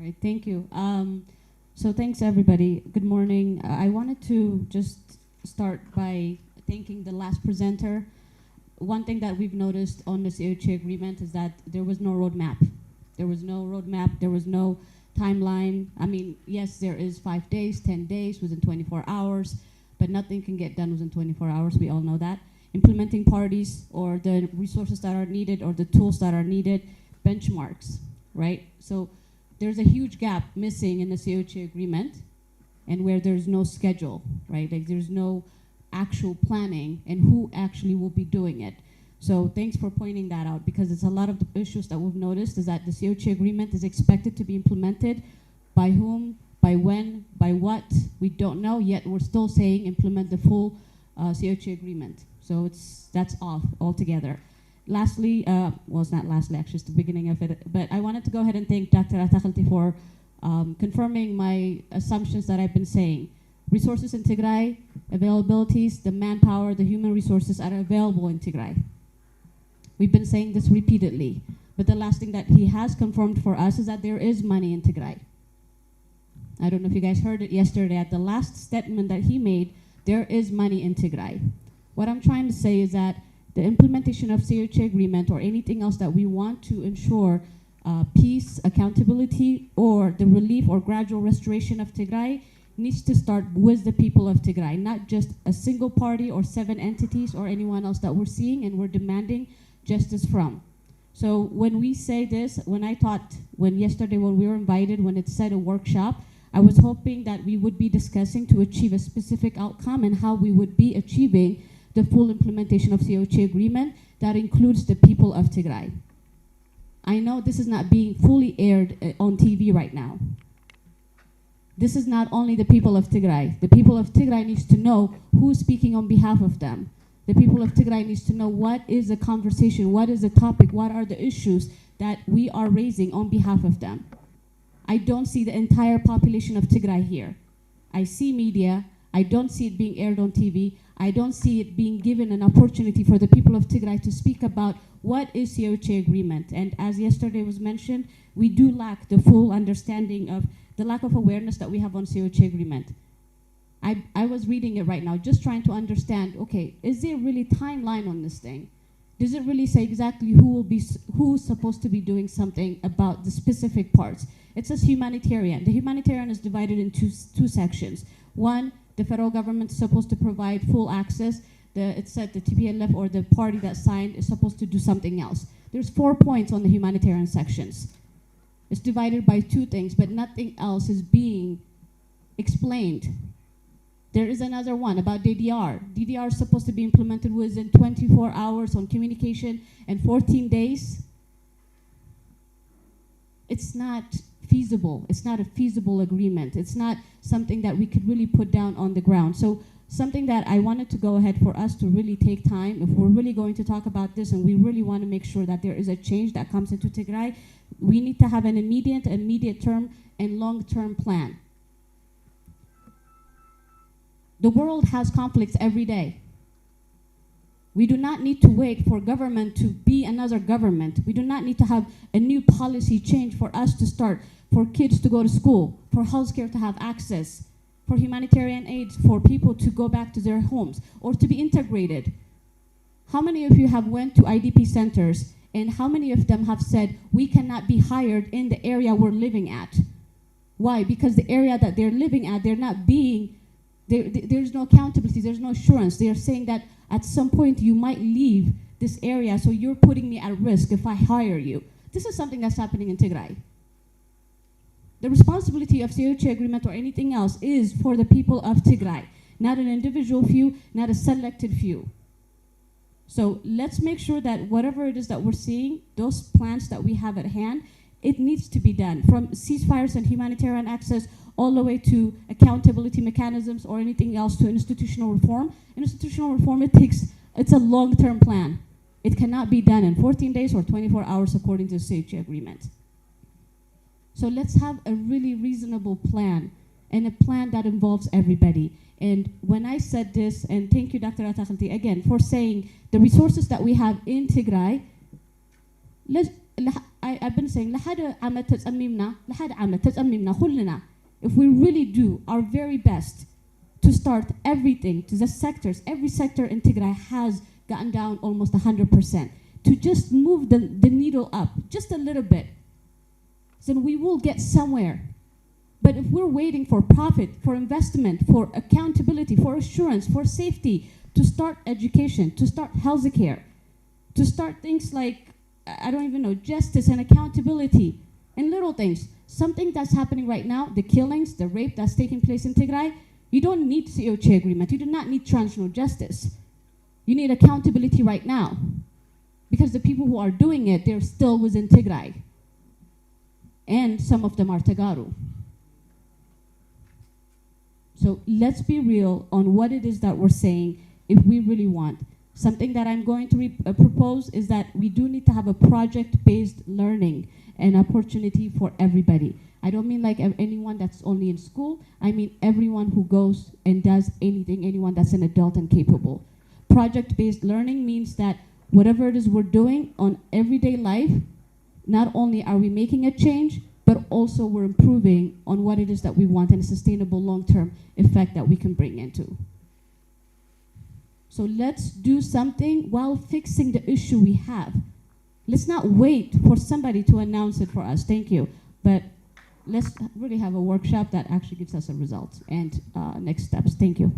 All right, thank you. So thanks everybody. Good morning. I wanted to just start by thanking the last presenter. One thing that we've noticed on the COC agreement is that there was no roadmap. There was no roadmap. There was no timeline. I mean, yes, there is 5 days, 10 days, within 24 hours, but nothing can get done within 24 hours. We all know that. Implementing parties or the resources that are needed or the tools that are needed, benchmarks, right? So there's a huge gap missing in the COC agreement and where there's no schedule, right? Like there's no actual planning and who actually will be doing it. So thanks for pointing that out, because it's a lot of the issues that we've noticed is that the COC agreement is expected to be implemented by whom, by when, by what, we don't know, yet we're still saying implement the full COC agreement. So that's off altogether. Lastly, well, it's not lastly, actually, it's the beginning of it, but I wanted to go ahead and thank Dr. Atakhalti for confirming my assumptions that I've been saying. Resources in Tigray, availabilities, the manpower, the human resources are available in Tigray. We've been saying this repeatedly, but the last thing that he has confirmed for us is that there is money in Tigray. I don't know if you guys heard it yesterday at the last statement that he made, there is money in Tigray. What I'm trying to say is that the implementation of COC agreement or anything else that we want to ensure peace, accountability, or the relief or gradual restoration of Tigray needs to start with the people of Tigray, not just a single party or 7 entities or anyone else that we're seeing and we're demanding justice from. So when we say this, when yesterday when we were invited, when it said a workshop, I was hoping that we would be discussing to achieve a specific outcome and how we would be achieving the full implementation of COC agreement that includes the people of Tigray. I know this is not being fully aired on TV right now. This is not only the people of Tigray. The people of Tigray needs to know who's speaking on behalf of them. The people of Tigray needs to know what is the conversation, what is the topic, what are the issues that we are raising on behalf of them. I don't see the entire population of Tigray here. I see media. I don't see it being aired on TV. I don't see it being given an opportunity for the people of Tigray to speak about what is COC agreement. And as yesterday was mentioned, we do lack the full understanding of the lack of awareness that we have on COC agreement. I was reading it right now, just trying to understand, okay, is there really timeline on this thing? Does it really say exactly who's supposed to be doing something about the specific parts? It says humanitarian. The humanitarian is divided into two sections. One, the federal government is supposed to provide full access. It said the TPLF or the party that signed is supposed to do something else. There's 4 points on the humanitarian sections. It's divided by 2 things, but nothing else is being explained. There is another one about DDR. DDR is supposed to be implemented within 24 hours on communication and 14 days. It's not feasible. It's not a feasible agreement. It's not something that we could really put down on the ground. So something that I wanted to go ahead for us to really take time, if we're really going to talk about this and we really want to make sure that there is a change that comes into Tigray, we need to have an immediate term and long-term plan. The world has conflicts every day. We do not need to wait for government to be another government. We do not need to have a new policy change for us to start, for kids to go to school, for healthcare to have access, for humanitarian aid, for people to go back to their homes, or to be integrated. How many of you have went to IDP centers, and how many of them have said, we cannot be hired in the area we're living at? Why? Because the area that they're living at, they're not being, there's no accountability, there's no assurance. They are saying that at some point you might leave this area, so you're putting me at risk if I hire you. This is something that's happening in Tigray. The responsibility of COC agreement or anything else is for the people of Tigray, not an individual few, not a selected few. So let's make sure that whatever it is that we're seeing, those plans that we have at hand, it needs to be done, from ceasefires and humanitarian access all the way to accountability mechanisms or anything else to institutional reform. Institutional reform, it's a long-term plan. It cannot be done in 14 days or 24 hours according to the COC agreement. So let's have a really reasonable plan, and a plan that involves everybody. And when I said this, and thank you, Dr. Atakhalti, again, for saying the resources that we have in Tigray, I've been saying if we really do our very best to start everything to the sectors, every sector in Tigray has gotten down almost 100%. To just move the needle up just a little bit, then we will get somewhere. But if we're waiting for profit, for investment, for accountability, for assurance, for safety, to start education, to start healthcare, to start things like, I don't even know, justice and accountability, and little things. Something that's happening right now, the killings, the rape that's taking place in Tigray, you don't need COC agreement. You do not need transitional justice. You need accountability right now. Because the people who are doing it, they're still within Tigray. And some of them are Tagaru. So let's be real on what it is that we're saying if we really want. Something that I'm going to propose is that we do need to have a project-based learning and opportunity for everybody. I don't mean like anyone that's only in school. I mean everyone who goes and does anything, anyone that's an adult and capable. Project-based learning means that whatever it is we're doing on everyday life, not only are we making a change, but also we're improving on what it is that we want and a sustainable long-term effect that we can bring into. So let's do something while fixing the issue we have. Let's not wait for somebody to announce it for us. Thank you. But let's really have a workshop that actually gives us a result and next steps. Thank you.